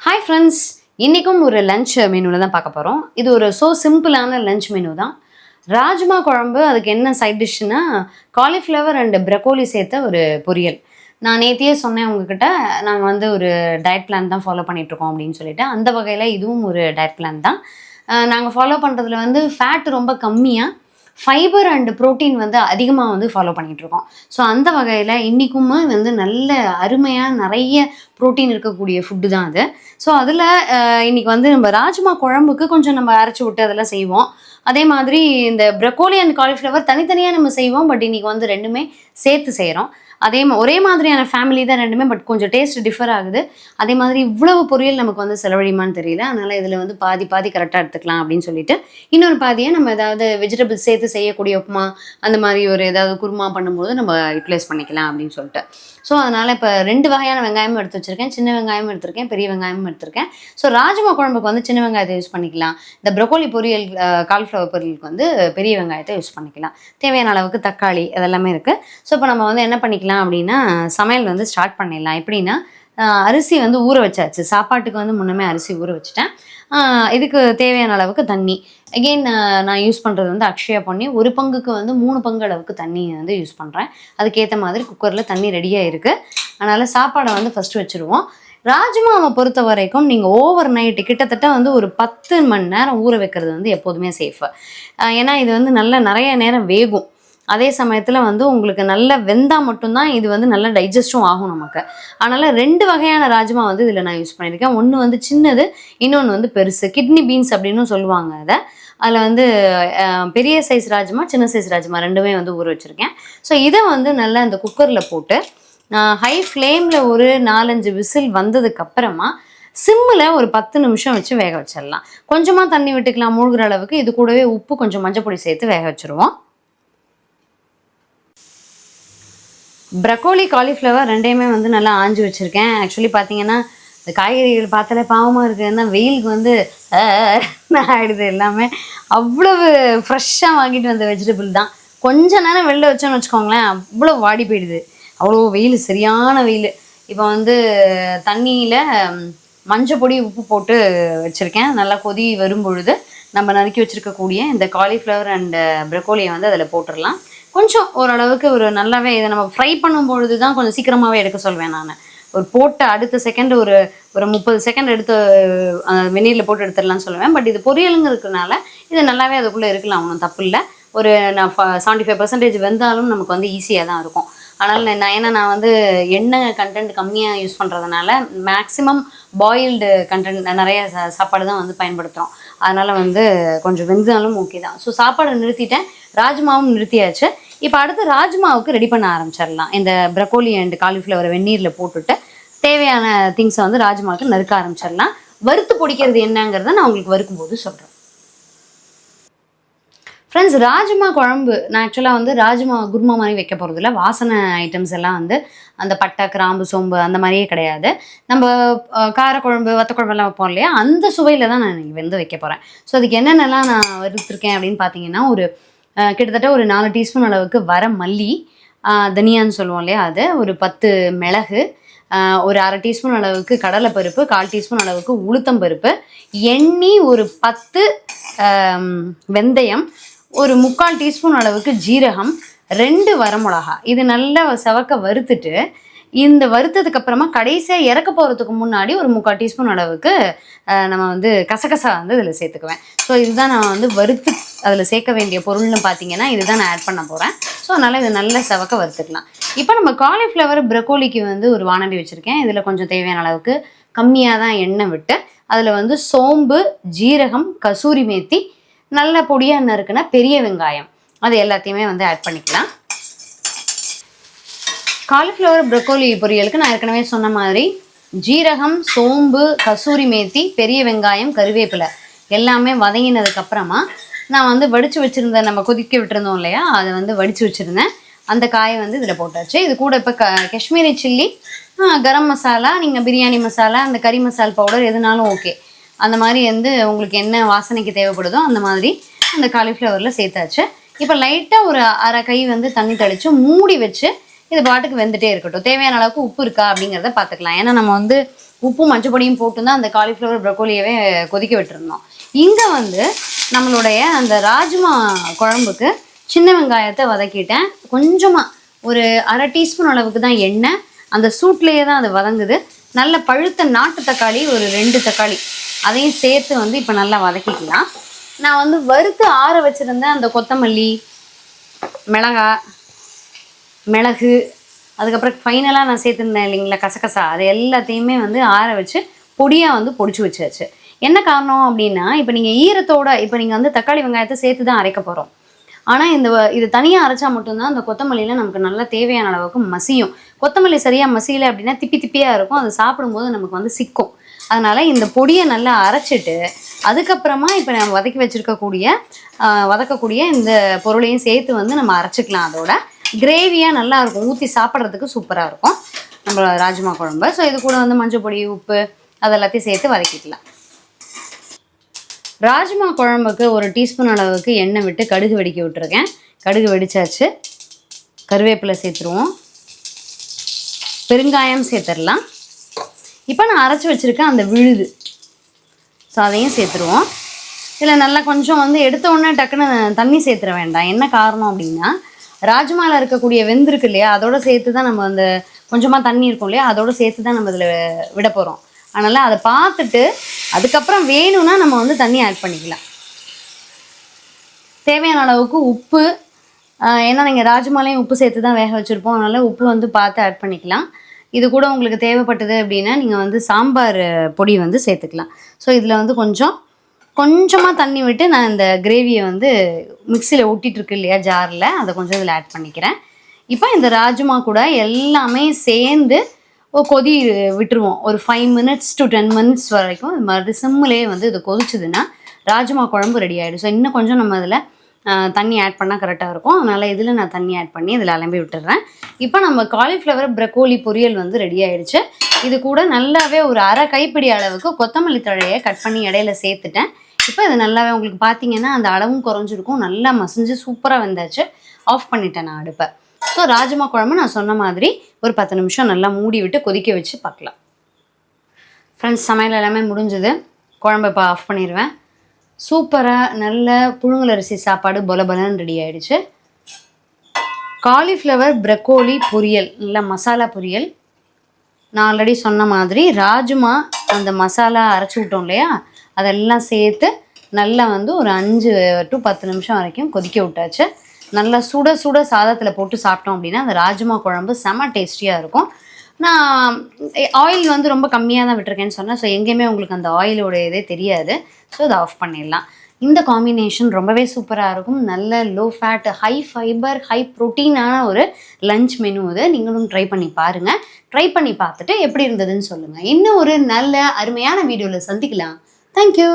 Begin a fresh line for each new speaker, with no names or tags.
Hi friends, இன்றைக்கும் ஒரு lunch மெனுவில் தான் பார்க்க போகிறோம். இது ஒரு சிம்பிளான லஞ்ச் மெனு தான். ராஜ்மா குழம்பு, அதுக்கு என்ன சைட் டிஷ்ஷுன்னா காலிஃப்ளவர் அண்ட் ப்ரக்கோலி சேர்த்த ஒரு பொரியல். நான் நேத்தியே சொன்னேன் உங்ககிட்ட, நாங்கள் வந்து ஒரு டயட் பிளான் தான் ஃபாலோ பண்ணிகிட்ருக்கோம் அப்படின்னு சொல்லிட்டு. அந்த வகையில் இதுவும் ஒரு டயட் பிளான் தான். நாங்கள் ஃபாலோ பண்ணுறதுல வந்து ஃபேட் ரொம்ப கம்மியாக, ஃபைபர் அண்ட் ப்ரோட்டீன் வந்து அதிகமாக வந்து ஃபாலோ பண்ணிகிட்ருக்கோம். ஸோ அந்த வகையில் இன்றைக்குமே வந்து நல்ல அருமையாக நிறைய ப்ரோட்டீன் இருக்கக்கூடிய ஃபுட்டு தான் அது. ஸோ அதில் இன்றைக்கி வந்து நம்ம ராஜ்மா குழம்புக்கு கொஞ்சம் நம்ம அரைச்சி விட்டு அதெல்லாம் செய்வோம். அதே மாதிரி இந்த ப்ரக்கோலி அண்ட் காலிஃப்ளவர் தனித்தனியாக நம்ம செய்வோம். பட் இன்றைக்கி வந்து ரெண்டுமே சேர்த்து செய்கிறோம். ஒரே மாதிரியான ஃபேமிலி தான் ரெண்டுமே, பட் கொஞ்சம் டேஸ்ட் டிஃபர் ஆகுது. அதே மாதிரி இவ்வளவு பொரியல் நமக்கு வந்து செலவழியுமான்னு தெரியல. அதனால் இதில் வந்து பாதி பாதி கரெக்டாக எடுத்துக்கலாம் அப்படின்னு சொல்லிட்டு, இன்னொரு பாதியை நம்ம ஏதாவது வெஜிடபிள்ஸ் சேர்த்து செய்யக்கூடிய உப்புமா, அந்த மாதிரி ஒரு ஏதாவது குருமா பண்ணும்போது நம்ம யூட்டிலைஸ் பண்ணிக்கலாம் அப்படின்னு சொல்லிட்டு. ஸோ அதனால் இப்போ 2 வகையான வெங்காயமும் எடுத்து வச்சுருக்கேன். சின்ன வெங்காயமும் எடுத்திருக்கேன், பெரிய வெங்காயமும் எடுத்திருக்கேன். ஸோ ராஜ்மா குழம்புக்கு வந்து சின்ன வெங்காயத்தை யூஸ் பண்ணிக்கலாம். இந்த ப்ரக்கோலி பொரியல், காலிஃப்ளவர் பொரியலுக்கு வந்து பெரிய வெங்காயத்தை யூஸ் பண்ணிக்கலாம். தேவையான அளவுக்கு தக்காளி அதெல்லாமே இருக்குது. ஸோ இப்போ நம்ம வந்து என்ன பண்ணிக்கலாம் அப்படின்னா, சமையல் வந்து ஸ்டார்ட் பண்ணிடலாம். எப்படின்னா, அரிசி வந்து ஊற வச்சாச்சு. சாப்பாட்டுக்கு வந்து முன்னமே அரிசி ஊற வச்சுட்டேன். இதுக்கு தேவையான அளவுக்கு தண்ணி. அகெயின் நான் யூஸ் பண்ணுறது வந்து அக்ஷயா பொன்னி. ஒரு பங்குக்கு வந்து 3 பங்கு அளவுக்கு தண்ணி வந்து யூஸ் பண்ணுறேன். அதுக்கேற்ற மாதிரி குக்கரில் தண்ணி ரெடியாக இருக்குது. அதனால் சாப்பாடை வந்து ஃபஸ்ட்டு வச்சுருவோம். ராஜ்மாவை பொறுத்த வரைக்கும் நீங்கள் ஓவர் நைட்டு கிட்டத்தட்ட வந்து ஒரு 10 மணி நேரம் ஊற வைக்கிறது வந்து எப்போதுமே சேஃபு. ஏன்னா இது வந்து நிறைய நேரம் வேகும். அதே சமயத்தில் வந்து உங்களுக்கு நல்ல வெந்தால் மட்டும்தான் இது வந்து நல்லா டைஜஸ்டும் ஆகும் நமக்கு. அதனால் 2 வகையான ராஜ்மா வந்து இதில் நான் யூஸ் பண்ணியிருக்கேன். ஒன்று வந்து சின்னது, இன்னொன்று வந்து பெருசு. கிட்னி பீன்ஸ் அப்படின்னு சொல்லுவாங்க அதை. அதில் வந்து பெரிய சைஸ் ராஜ்மா, சின்ன சைஸ் ராஜ்மா ரெண்டுமே வந்து ஊற வச்சுருக்கேன். ஸோ இதை வந்து நல்லா இந்த குக்கரில் போட்டு ஹை ஃப்ளேமில் ஒரு 4-5 விசில் வந்ததுக்கப்புறமா சிம்மில் ஒரு 10 நிமிஷம் வச்சு வேக வச்சிடலாம். கொஞ்சமாக தண்ணி விட்டுக்கலாம் மூழ்கிற அளவுக்கு. இது கூடவே உப்பு, கொஞ்சம் மஞ்சள் பொடி சேர்த்து வேக வச்சுருவோம். ப்ரக்கோலி, காலிஃப்ளவர் ரெண்டையுமே வந்து நல்லா ஆஞ்சு வச்சுருக்கேன். ஆக்சுவலி பார்த்தீங்கன்னா, இந்த காய்கறிகள் பார்த்தாலே பாவமாக இருக்குதுன்னா, வெயிலுக்கு வந்து ஆகிடுது எல்லாமே. அவ்வளவு ஃப்ரெஷ்ஷாக வாங்கிட்டு வந்த வெஜிடபிள் தான். கொஞ்ச நேரம் வெளில வச்சோன்னு வச்சுக்கோங்களேன், அவ்வளோ வாடி போயிடுது. அவ்வளோ வெயில், சரியான வெயில். இப்போ வந்து தண்ணியில் மஞ்சள் பொடி, உப்பு போட்டு வச்சுருக்கேன். நல்லா கொதி வரும் பொழுது நம்ம நறுக்கி வச்சுருக்கக்கூடிய இந்த காலிஃப்ளவர் அண்டு ப்ரக்கோலியை வந்து அதில் போட்டுடலாம். கொஞ்சம் ஓரளவுக்கு ஒரு நல்லாவே இதை நம்ம ஃப்ரை பண்ணும்பொழுது தான் கொஞ்சம் சீக்கிரமாகவே எடுக்க சொல்வேன் நான். ஒரு போட்ட அடுத்த செகண்ட் ஒரு 30 செகண்ட் எடுத்து வெந்நீரில் போட்டு எடுத்துடலாம்னு சொல்லுவேன். பட் இது பொரியலுங்கிறதுனால இது நல்லாவே அதுக்குள்ளே இருக்கலாம், ஒன்றும் தப்பு இல்லை. ஒரு 75% வெந்தாலும் நமக்கு வந்து ஈஸியாக தான் இருக்கும். அதனால் நான் வந்து எண்ணெய் கண்டென்ட் கம்மியாக யூஸ் பண்ணுறதுனால மேக்ஸிமம் பாயில்டு கண்டென்ட் நிறைய சாப்பாடு தான் வந்து பயன்படுத்துகிறோம். அதனால் வந்து கொஞ்சம் வெந்தாலும் ஓகே தான். ஸோ சாப்பாடை நிறுத்திட்டேன், ராஜ்மாவும் நிறுத்தியாச்சு. இப்போ அடுத்து ராஜ்மாவுக்கு ரெடி பண்ண ஆரம்பிச்சிடலாம். இந்த ப்ரக்கோலி அண்ட் காலிஃப்ளவரை வெந்நீரில் போட்டுட்டு தேவையான திங்ஸை வந்து ராஜ்மாவுக்கு நறுக்க ஆரம்பிச்சிடலாம். வறுத்து பொடிக்கிறது என்னங்கிறத நான் உங்களுக்கு வறுக்கும்போது சொல்கிறேன். ஃப்ரெண்ட்ஸ், ராஜ்மா குழம்பு நான் ஆக்சுவலாக வந்து ராஜ்மா குருமா மாதிரி வைக்க போகிறதில்ல. வாசனை ஐட்டம்ஸ் எல்லாம் வந்து அந்த பட்டை, கிராம்பு, சோம்பு அந்த மாதிரியே கிடையாது. நம்ம காரக்குழம்பு, வத்தக்குழம்பெல்லாம் வைப்போம் இல்லையா, அந்த சுவையில் தான் நான் இன்றைக்கி வந்து வைக்க போகிறேன். ஸோ அதுக்கு என்னென்னலாம் நான் வறுத்துருக்கேன் அப்படின்னு பார்த்தீங்கன்னா, ஒரு கிட்டத்தட்ட ஒரு 4 டீஸ்பூன் அளவுக்கு வர மல்லி, தனியான்னு சொல்லுவோம் இல்லையா, அது ஒரு 10 மிளகு, ஒரு 1/2 டீஸ்பூன் அளவுக்கு கடலைப்பருப்பு, 1/4 டீஸ்பூன் அளவுக்கு உளுத்தம்பருப்பு, எண்ணெய் ஒரு 10 வெந்தயம், ஒரு 3/4 டீஸ்பூன் அளவுக்கு ஜீரகம், 2 வரமிளகா. இது நல்லா செவக்க வறுத்துட்டு, இந்த வறுத்ததுக்கு அப்புறமா கடைசியாக இறக்க போகிறதுக்கு முன்னாடி ஒரு 3/4 டீஸ்பூன் அளவுக்கு நம்ம வந்து கசகசா வந்து இதில் சேர்த்துக்குவேன். ஸோ இதுதான் நான் வந்து வறுத்து அதில் சேர்க்க வேண்டிய பொருள்னு பார்த்தீங்கன்னா இதுதான் நான் ஆட் பண்ண போகிறேன். ஸோ அதனால் இது நல்லா செவக்க வறுத்துக்கலாம். இப்போ நம்ம காலிஃப்ளவர், ப்ரக்கோலிக்கு வந்து ஒரு வானொலி வச்சுருக்கேன். இதில் கொஞ்சம் தேவையான அளவுக்கு கம்மியாக தான் எண்ணெய் விட்டு அதில் வந்து சோம்பு, ஜீரகம், கசூரி மேத்தி, நல்ல பொடியாக நறுக்குன பெரிய வெங்காயம், அது எல்லாத்தையுமே வந்து ஆட் பண்ணிக்கலாம். காலிஃப்ளவர், ப்ரக்கோலி பொரியலுக்கு நான் ஏற்கனவே சொன்ன மாதிரி ஜீரகம், சோம்பு, கசூரி மேத்தி, பெரிய வெங்காயம், கருவேப்பிலை எல்லாமே வதங்கினதுக்கப்புறமா நான் வந்து வடித்து வச்சுருந்தேன். நம்ம கொதிக்க விட்டுருந்தோம் இல்லையா, அதை வந்து வடித்து வச்சுருந்தேன். அந்த காயை வந்து இதில் போட்டாச்சு. இது கூட இப்போ காஷ்மீரி சில்லி, கரம் மசாலா, நீங்கள் பிரியாணி மசாலா, அந்த கறி மசால் பவுடர் எதுனாலும் ஓகே. அந்த மாதிரி வந்து உங்களுக்கு என்ன வாசனைக்கு தேவைப்படுதோ அந்த மாதிரி அந்த காலிஃப்ளவரில் சேர்த்தாச்சு. இப்போ லைட்டாக ஒரு 1/2 கை வந்து தண்ணி தெளித்து மூடி வச்சு இது பாட்டுக்கு வெந்துட்டே இருக்கட்டும். தேவையான அளவுக்கு உப்பு இருக்கா அப்படிங்கிறத பார்த்துக்கலாம். ஏன்னா நம்ம வந்து உப்பும் மஞ்சப்பொடியும் போட்டு தான் அந்த காலிஃப்ளவர் ப்ரொக்கோலியவே கொதிக்க விட்டுருந்தோம். இங்கே வந்து நம்மளுடைய அந்த ராஜ்மா குழம்புக்கு சின்ன வெங்காயத்தை வதக்கிட்டேன். கொஞ்சமாக ஒரு அரை டீஸ்பூன் அளவுக்கு தான் எண்ணெய், அந்த சூட்லேயே தான் அது வதங்குது. நல்ல பழுத்த நாட்டு தக்காளி ஒரு 2 தக்காளி அதையும் சேர்த்து வந்து இப்போ நல்லா வதக்கிக்கலாம். நான் வந்து வறுத்து ஆற வச்சுருந்தேன் அந்த கொத்தமல்லி, மிளகு, அதுக்கப்புறம் ஃபைனலாக நான் சேர்த்துருந்தேன் இல்லைங்களா கசகசா, அது எல்லாத்தையுமே வந்து ஆற வச்சு பொடியாக வந்து பொடிச்சு வச்சாச்சு. என்ன காரணம் அப்படின்னா, இப்போ நீங்கள் ஈரத்தோட இப்போ நீங்கள் வந்து தக்காளி வெங்காயத்தை சேர்த்து தான் அரைக்க போகிறோம். ஆனால் இது தனியாக அரைச்சா மட்டும்தான் அந்த கொத்தமல்லியில் நமக்கு நல்லா தேவையான அளவுக்கு மசியும். கொத்தமல்லி சரியாக மசியலை அப்படின்னா திப்பி திப்பியாக இருக்கும், அது சாப்பிடும்போது நமக்கு வந்து சிக்கும். அதனால் இந்த பொடியை நல்லா அரைச்சிட்டு அதுக்கப்புறமா இப்போ நம்ம வதக்கக்கூடிய இந்த பொருளையும் சேர்த்து வந்து நம்ம அரைச்சிக்கலாம். அதோட கிரேவியாக நல்லாயிருக்கும், ஊற்றி சாப்பிட்றதுக்கு சூப்பராக இருக்கும் நம்ம ராஜ்மா குழம்பு. ஸோ இது கூட வந்து மஞ்சள் பொடி, உப்பு அதெல்லாத்தையும் சேர்த்து வதக்கிக்கலாம். ராஜ்மா குழம்புக்கு ஒரு டீஸ்பூன் அளவுக்கு எண்ணெய் விட்டு கடுகு வெடிக்க விட்டுருக்கேன். கடுகு வெடிச்சாச்சு. கருவேப்பிலை சேர்த்துருவோம், பெருங்காயம் சேர்த்துடலாம். இப்போ நான் அரைச்சி வச்சுருக்கேன் அந்த விழுது, ஸோ அதையும் சேர்த்துருவோம். இதில் நல்லா கொஞ்சம் வந்து எடுத்த உடனே டக்குன்னு தண்ணி சேர்த்துற வேண்டாம். என்ன காரணம் அப்படின்னா, ராஜ்மாவில் இருக்கக்கூடிய வெந்திருக்கு இல்லையா, அதோடு சேர்த்து தான் நம்ம அந்த கொஞ்சமாக தண்ணி இருக்கும் இல்லையா, அதோடு சேர்த்து தான் நம்ம இதில் விட போகிறோம். அதனால் அதை பார்த்துட்டு அதுக்கப்புறம் வேணும்னா நம்ம வந்து தண்ணி ஆட் பண்ணிக்கலாம். தேவையான அளவுக்கு உப்பு, ஏன்னா நீங்கள் ராஜ்மாலையும் உப்பு சேர்த்து தான் வேக வச்சுருப்போம், அதனால் உப்பு வந்து பார்த்து ஆட் பண்ணிக்கலாம். இது கூட உங்களுக்கு தேவைப்பட்டது அப்படின்னா நீங்கள் வந்து சாம்பார் பொடி வந்து சேர்த்துக்கலாம். ஸோ இதில் வந்து கொஞ்சமாக தண்ணி விட்டு நான் இந்த கிரேவியை வந்து மிக்சியில் ஒட்டிகிட்ருக்கு இல்லையா ஜாரில், அதை கொஞ்சம் இதில் ஆட் பண்ணிக்கிறேன். இப்போ இந்த ராஜ்மா கூட எல்லாமே சேர்ந்து கொதி விட்டுருவோம். ஒரு 5 minutes to 10 minutes வரைக்கும் இது மாதிரி சிம்மிலே வந்து இது கொதிச்சுதுன்னா ராஜ்மா குழம்பு ரெடி ஆகிடும். ஸோ இன்னும் கொஞ்சம் நம்ம அதில் தண்ணி ஆட் பண்ணால் கரெக்டாக இருக்கும். அதனால் இதில் நான் தண்ணி ஆட் பண்ணி இதில் அலம்பி விட்டுடுறேன். இப்போ நம்ம காலிஃப்ளவர் ப்ரக்கோலி பொரியல் வந்து ரெடி ஆகிடுச்சு. இது கூட நல்லாவே ஒரு அரை கைப்பிடி அளவுக்கு கொத்தமல்லி தழையை கட் பண்ணி இடையில சேர்த்துட்டேன். இப்போ இது நல்லாவே உங்களுக்கு பார்த்தீங்கன்னா அந்த அளவும் குறைஞ்சிருக்கும், நல்லா மசிஞ்சு சூப்பராக வந்தாச்சு. ஆஃப் பண்ணிட்டேன் நான் அடுப்பை. ஸோ ராஜ்மா குழம்பு நான் சொன்ன மாதிரி ஒரு 10 நிமிஷம் நல்லா மூடி விட்டு கொதிக்க வச்சு பார்க்கலாம். ஃப்ரெண்ட்ஸ், சமையல் எல்லாமே முடிஞ்சுது. குழம்பு இப்போ ஆஃப் பண்ணிடுவேன். சூப்பராக நல்ல புழுங்கலரிசி சாப்பாடு பொலபலன்னு ரெடி ஆகிடுச்சு. காலிஃப்ளவர் ப்ரக்கோலி பொரியல், நல்ல மசாலா பொரியல். நான் ஆல்ரெடி சொன்ன மாதிரி ராஜ்மா அந்த மசாலா அரைச்சி விட்டோம் இல்லையா, அதெல்லாம் சேர்த்து நல்லா வந்து ஒரு 5 to 10 நிமிஷம் வரைக்கும் கொதிக்க விட்டாச்சு. நல்லா சுட சுட சாதத்தில் போட்டு சாப்பிட்டோம் அப்படின்னா அந்த ராஜ்மா குழம்பு செம டேஸ்டியாக இருக்கும். நான் ஆயில் வந்து ரொம்ப கம்மியாக தான் விட்டுருக்கேன்னு சொன்னேன். ஸோ எங்கேயுமே உங்களுக்கு அந்த ஆயிலோட இதே தெரியாது. ஸோ அதை ஆஃப் பண்ணிடலாம். இந்த காம்பினேஷன் ரொம்பவே சூப்பராக இருக்கும். நல்ல low fat, high fibre, high ப்ரோட்டீனான ஒரு லஞ்ச் மெனு இது. நீங்களும் ட்ரை பண்ணி பாருங்கள். ட்ரை பண்ணி பார்த்துட்டு எப்படி இருந்ததுன்னு சொல்லுங்கள். இன்னும் ஒரு நல்ல அருமையான வீடியோவில் சந்திக்கலாம். தேங்க்யூ.